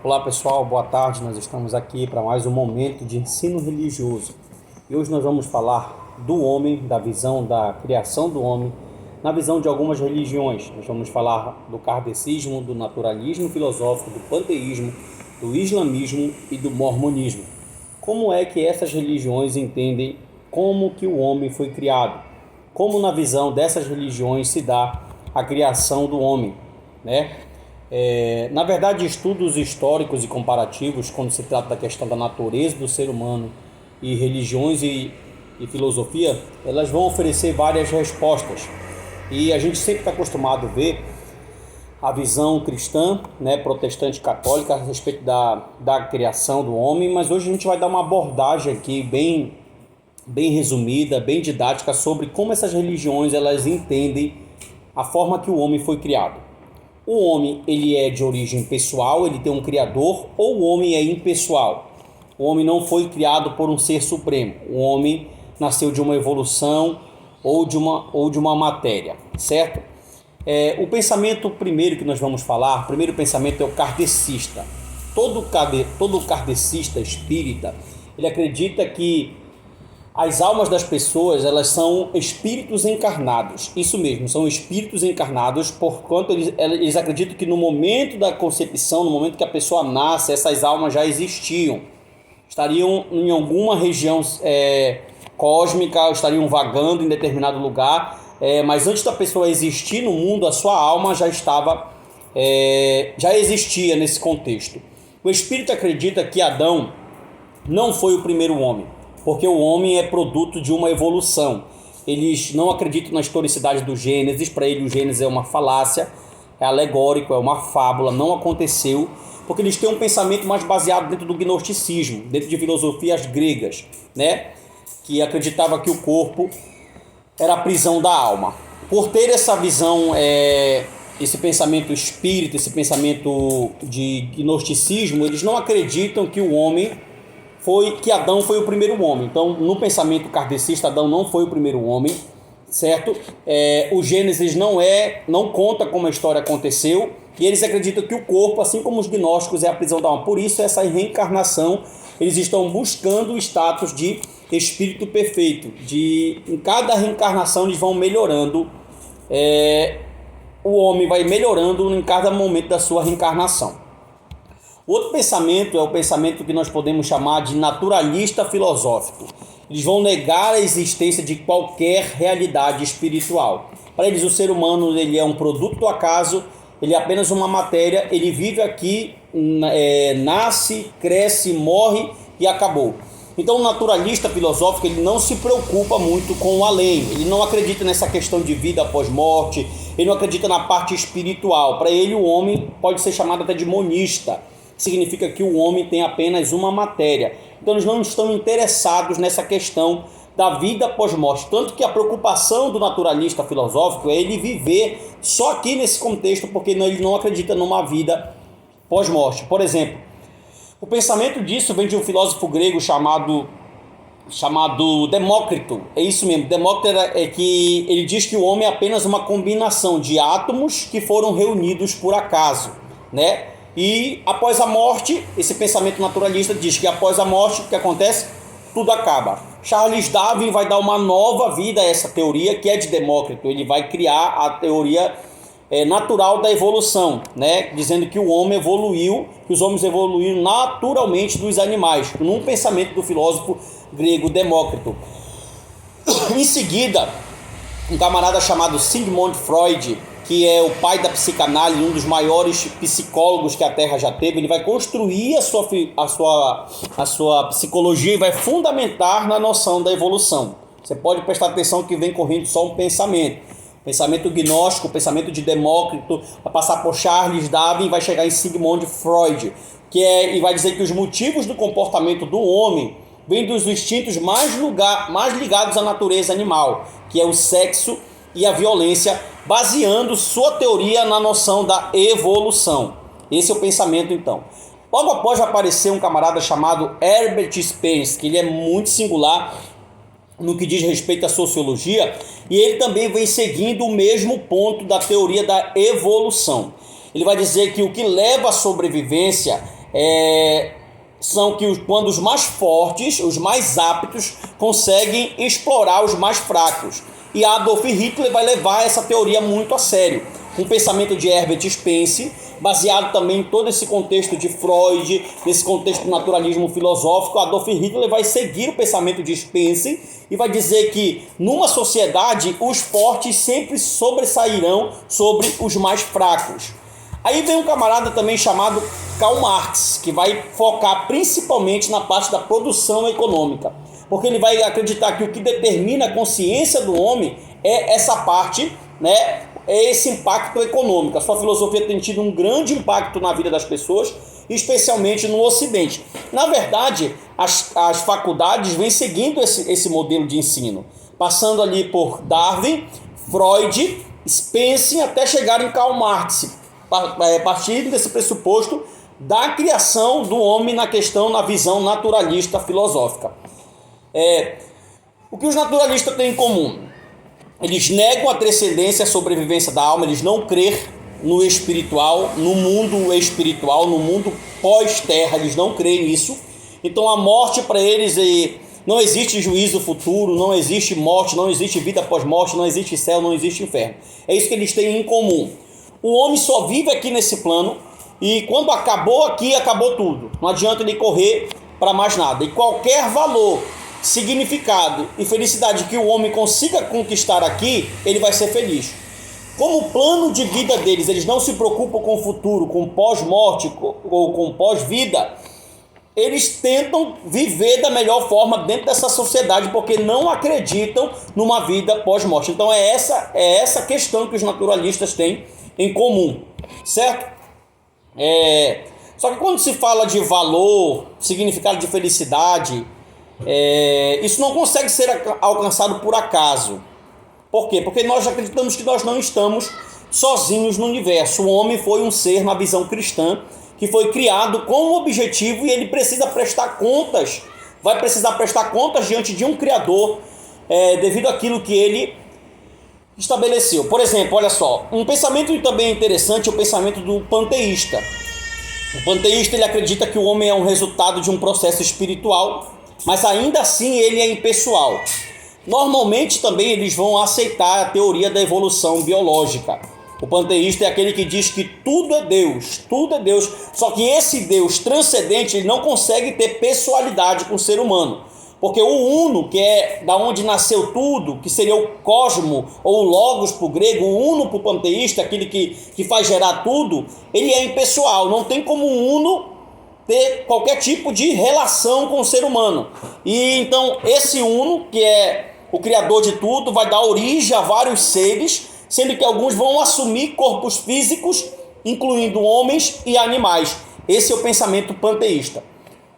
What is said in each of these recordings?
Olá pessoal, boa tarde. Nós estamos aqui para mais um momento de ensino religioso. E hoje nós vamos falar do homem, da visão da criação do homem, na visão de algumas religiões. Nós vamos falar do kardecismo, do naturalismo filosófico, do panteísmo, do islamismo e do mormonismo. Como é que essas religiões entendem como que o homem foi criado? Como na visão dessas religiões se dá a criação do homem, né? Na verdade, estudos históricos e comparativos, quando se trata da questão da natureza do ser humano e religiões e filosofia, elas vão oferecer várias respostas. E a gente sempre está acostumado a ver a visão cristã, né, protestante católica a respeito da criação do homem, mas hoje a gente vai dar uma abordagem aqui bem resumida, bem didática sobre como essas religiões elas entendem a forma que o homem foi criado. O homem ele é de origem pessoal, ele tem um criador, ou o homem é impessoal? O homem não foi criado por um ser supremo. O homem nasceu de uma evolução ou de uma matéria, certo? O pensamento primeiro que nós vamos falar, o primeiro pensamento é o kardecista. Todo kardecista espírita, ele acredita que as almas das pessoas, elas são espíritos encarnados. Isso mesmo, são espíritos encarnados, porquanto eles acreditam que no momento da concepção, no momento que a pessoa nasce, essas almas já existiam. Estariam em alguma região cósmica, estariam vagando em determinado lugar, mas antes da pessoa existir no mundo, a sua alma já existia nesse contexto. O espírito acredita que Adão não foi o primeiro homem, porque o homem é produto de uma evolução. Eles não acreditam na historicidade do Gênesis. Para eles o Gênesis é uma falácia, é alegórico, é uma fábula, não aconteceu, porque eles têm um pensamento mais baseado dentro do gnosticismo, dentro de filosofias gregas, né? Que acreditava que o corpo era a prisão da alma. Por ter essa visão, esse pensamento espírita, esse pensamento de gnosticismo, eles não acreditam que que Adão foi o primeiro homem. Então, no pensamento kardecista, Adão não foi o primeiro homem, certo? O Gênesis não conta como a história aconteceu, e eles acreditam que o corpo, assim como os gnósticos, é a prisão da alma. Por isso, essa reencarnação, eles estão buscando o status de espírito perfeito. Em cada reencarnação, eles vão melhorando, o homem vai melhorando em cada momento da sua reencarnação. Outro pensamento é o pensamento que nós podemos chamar de naturalista filosófico. Eles vão negar a existência de qualquer realidade espiritual. Para eles, o ser humano ele é um produto do acaso, ele é apenas uma matéria, ele vive aqui, nasce, cresce, morre e acabou. Então, o naturalista filosófico ele não se preocupa muito com o além, ele não acredita nessa questão de vida após morte, ele não acredita na parte espiritual. Para ele, o homem pode ser chamado até de monista. Significa que o homem tem apenas uma matéria. Então eles não estão interessados nessa questão da vida após-morte. Tanto que a preocupação do naturalista filosófico é ele viver só aqui nesse contexto, porque ele não acredita numa vida pós-morte. Por exemplo, o pensamento disso vem de um filósofo grego chamado Demócrito. É isso mesmo, Demócrito que ele diz que o homem é apenas uma combinação de átomos que foram reunidos por acaso, né? E após a morte, esse pensamento naturalista diz que após a morte, o que acontece? Tudo acaba. Charles Darwin vai dar uma nova vida a essa teoria, que é de Demócrito. Ele vai criar a teoria natural da evolução, né? Dizendo que o homem evoluiu, que os homens evoluíram naturalmente dos animais, num pensamento do filósofo grego Demócrito. Em seguida, um camarada chamado Sigmund Freud, que é o pai da psicanálise, um dos maiores psicólogos que a Terra já teve, ele vai construir a sua psicologia e vai fundamentar na noção da evolução. Você pode prestar atenção que vem correndo só um pensamento. Pensamento gnóstico, pensamento de Demócrito, vai passar por Charles Darwin e vai chegar em Sigmund Freud, e vai dizer que os motivos do comportamento do homem vêm dos instintos mais ligados à natureza animal, que é o sexo e a violência, baseando sua teoria na noção da evolução. Esse é o pensamento, então. Logo após vai aparecer um camarada chamado Herbert Spencer, que ele é muito singular no que diz respeito à sociologia, e ele também vem seguindo o mesmo ponto da teoria da evolução. Ele vai dizer que o que leva à sobrevivência são que quando os mais fortes, os mais aptos, conseguem explorar os mais fracos. E Adolf Hitler vai levar essa teoria muito a sério. Um pensamento de Herbert Spencer, baseado também em todo esse contexto de Freud, nesse contexto do naturalismo filosófico. Adolf Hitler vai seguir o pensamento de Spencer e vai dizer que numa sociedade os fortes sempre sobressairão sobre os mais fracos. Aí vem um camarada também chamado Karl Marx, que vai focar principalmente na parte da produção econômica, porque ele vai acreditar que o que determina a consciência do homem é essa parte, né? É esse impacto econômico. A sua filosofia tem tido um grande impacto na vida das pessoas, especialmente no Ocidente. Na verdade, as faculdades vêm seguindo esse modelo de ensino, passando ali por Darwin, Freud, Spencer, até chegar em Karl Marx, partindo desse pressuposto da criação do homem na visão naturalista filosófica. O que os naturalistas têm em comum? Eles negam a transcendência, a sobrevivência da alma, eles não creem no espiritual, no mundo espiritual, no mundo pós-terra, eles não creem nisso. Então a morte para eles não existe juízo futuro, não existe morte, não existe vida pós-morte, não existe céu, não existe inferno. É isso que eles têm em comum. O homem só vive aqui nesse plano e quando acabou aqui, acabou tudo. Não adianta ele correr para mais nada. E qualquer valor, significado e felicidade que o homem consiga conquistar aqui, ele vai ser feliz. Como o plano de vida deles, eles não se preocupam com o futuro, com pós-morte ou com pós-vida, eles tentam viver da melhor forma dentro dessa sociedade, porque não acreditam numa vida pós-morte. Então é essa questão que os naturalistas têm em comum, certo? Só que quando se fala de valor, significado de felicidade, isso não consegue ser alcançado por acaso. Por quê? Porque nós acreditamos que nós não estamos sozinhos no universo. O homem foi um ser, na visão cristã, que foi criado com um objetivo e ele precisa prestar contas, vai precisar prestar contas diante de um Criador, devido àquilo que ele estabeleceu. Por exemplo, olha só, um pensamento também interessante é o pensamento do panteísta. O panteísta, ele acredita que o homem é um resultado de um processo espiritual, mas ainda assim ele é impessoal. Normalmente também eles vão aceitar a teoria da evolução biológica. O panteísta é aquele que diz que tudo é Deus, só que esse Deus transcendente ele não consegue ter pessoalidade com o ser humano. Porque o uno, que é da onde nasceu tudo, que seria o cosmo ou o logos para o grego, o uno para o panteísta, aquele que faz gerar tudo, ele é impessoal, não tem como um uno ter qualquer tipo de relação com o ser humano. E então esse uno, que é o criador de tudo, vai dar origem a vários seres, sendo que alguns vão assumir corpos físicos, incluindo homens e animais. Esse é o pensamento panteísta.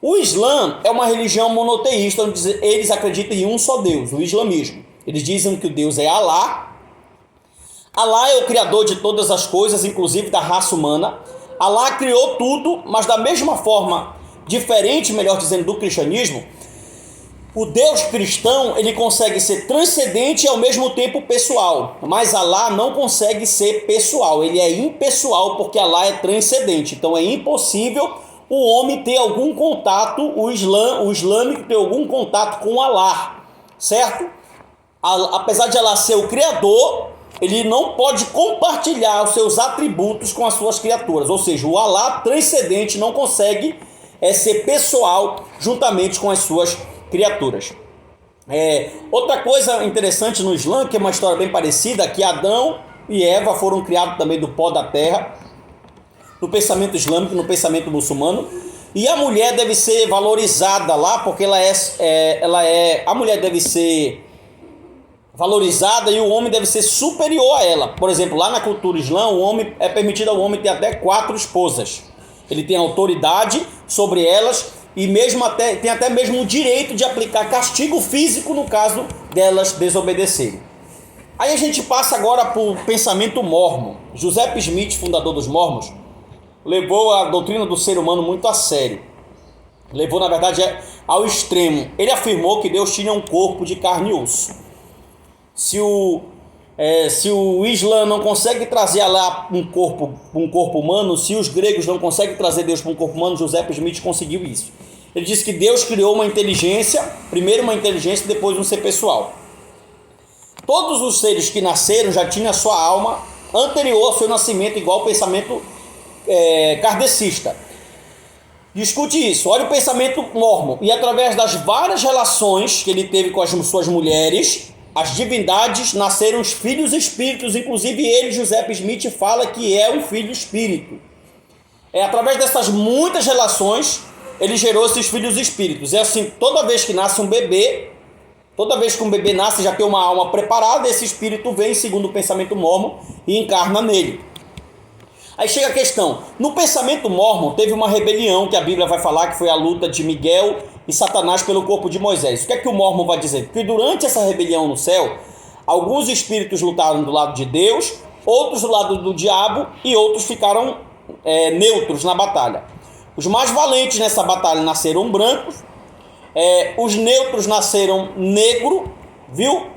O Islã é uma religião monoteísta, onde eles acreditam em um só Deus, o islamismo. Eles dizem que o Deus é Alá. Alá é o criador de todas as coisas, inclusive da raça humana. Alá criou tudo, mas da mesma forma, diferente, melhor dizendo, do cristianismo, o Deus cristão ele consegue ser transcendente e ao mesmo tempo pessoal. Mas Alá não consegue ser pessoal, ele é impessoal porque Alá é transcendente. Então é impossível o homem ter algum contato, o islâmico ter algum contato com Alá, certo? Apesar de Alá ser o criador, ele não pode compartilhar os seus atributos com as suas criaturas. Ou seja, o Alá transcendente não consegue ser pessoal juntamente com as suas criaturas. Outra coisa interessante no Islã, que é uma história bem parecida, que Adão e Eva foram criados também do pó da terra, no pensamento islâmico, no pensamento muçulmano, e a mulher deve ser valorizada lá, porque a mulher deve ser valorizada e o homem deve ser superior a ela. Por exemplo, lá na cultura islã, é permitido ao homem ter até 4 esposas. Ele tem autoridade sobre elas e tem até mesmo o direito de aplicar castigo físico no caso delas desobedecerem. Aí a gente passa agora para o pensamento mórmon. Joseph Smith, fundador dos mórmons, levou a doutrina do ser humano muito a sério. Levou, na verdade, ao extremo. Ele afirmou que Deus tinha um corpo de carne e osso. Se Se o Islã não consegue trazer lá um corpo humano, se os gregos não conseguem trazer Deus para um corpo humano, Joseph Smith conseguiu isso. Ele disse que Deus criou uma inteligência, primeiro uma inteligência e depois um ser pessoal. Todos os seres que nasceram já tinham a sua alma anterior ao seu nascimento, igual ao pensamento kardecista. Discute isso. Olha o pensamento mórmon. E através das várias relações que ele teve com as suas mulheres, as divindades nasceram os filhos espíritos. Inclusive ele, Joseph Smith, fala que é um filho espírito. Através dessas muitas relações, ele gerou esses filhos espíritos. É assim, toda vez que nasce um bebê, toda vez que um bebê nasce, já tem uma alma preparada, esse espírito vem, segundo o pensamento mórmon, e encarna nele. Aí chega a questão, no pensamento mórmon teve uma rebelião que a Bíblia vai falar, que foi a luta de Miguel e Satanás pelo corpo de Moisés. O que é que o mórmon vai dizer? Porque durante essa rebelião no céu, alguns espíritos lutaram do lado de Deus, outros do lado do diabo e outros ficaram neutros na batalha. Os mais valentes nessa batalha nasceram brancos, os neutros nasceram negro, viu?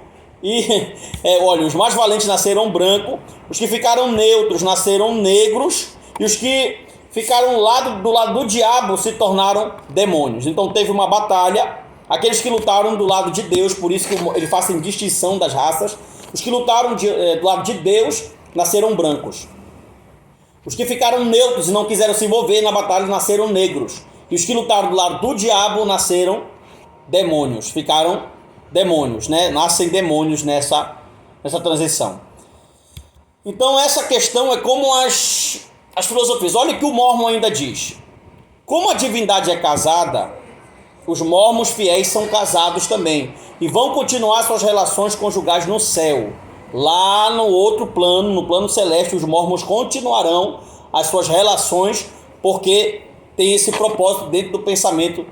E olha, os mais valentes nasceram branco, os que ficaram neutros nasceram negros e os que ficaram do lado do diabo se tornaram demônios. Então teve uma batalha, aqueles que lutaram do lado de Deus, por isso que ele faz distinção das raças, os que lutaram do lado de Deus nasceram brancos. Os que ficaram neutros e não quiseram se envolver na batalha nasceram negros. E os que lutaram do lado do diabo nasceram demônios, ficaram demônios, né? Nascem demônios nessa transição. Então essa questão é como as filosofias. Olha o que o mórmon ainda diz. Como a divindade é casada, os mórmons fiéis são casados também. E vão continuar suas relações conjugais no céu. Lá no outro plano, no plano celeste, os mórmons continuarão as suas relações, porque tem esse propósito dentro do pensamento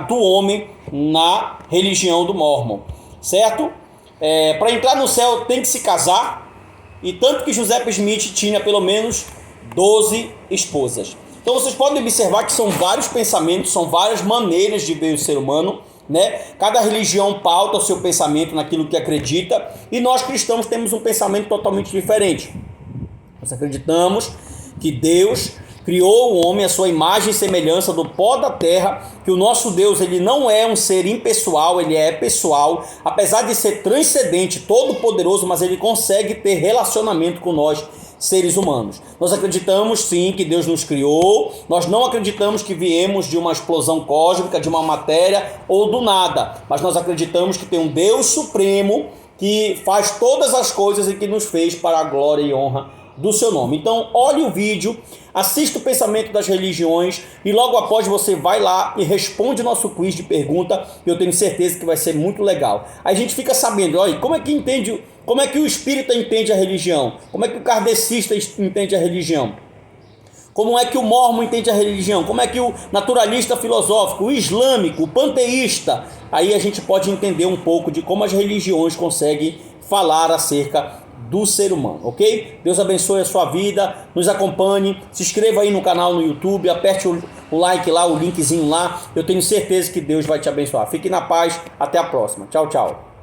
do homem na religião do mórmon, certo? Para entrar no céu tem que se casar, e tanto que Joseph Smith tinha pelo menos 12 esposas. Então vocês podem observar que são vários pensamentos, são várias maneiras de ver o ser humano, né? Cada religião pauta o seu pensamento naquilo que acredita, e nós cristãos temos um pensamento totalmente diferente. Nós acreditamos que Deus criou o homem à sua imagem e semelhança do pó da terra, que o nosso Deus ele não é um ser impessoal, ele é pessoal, apesar de ser transcendente, todo poderoso, mas ele consegue ter relacionamento com nós, seres humanos. Nós acreditamos sim que Deus nos criou, nós não acreditamos que viemos de uma explosão cósmica, de uma matéria ou do nada, mas nós acreditamos que tem um Deus supremo que faz todas as coisas e que nos fez para a glória e honra do seu nome. Então olhe o vídeo, assista o pensamento das religiões e logo após você vai lá e responde o nosso quiz de pergunta, que eu tenho certeza que vai ser muito legal. Aí a gente fica sabendo, olha, como é que o espírita entende a religião, como é que o kardecista entende a religião, como é que o mórmon entende a religião, como é que o naturalista filosófico, o islâmico, o panteísta. Aí a gente pode entender um pouco de como as religiões conseguem falar acerca do ser humano, ok? Deus abençoe a sua vida, nos acompanhe, se inscreva aí no canal no YouTube, aperte o like lá, o linkzinho lá, eu tenho certeza que Deus vai te abençoar. Fique na paz, até a próxima, tchau, tchau.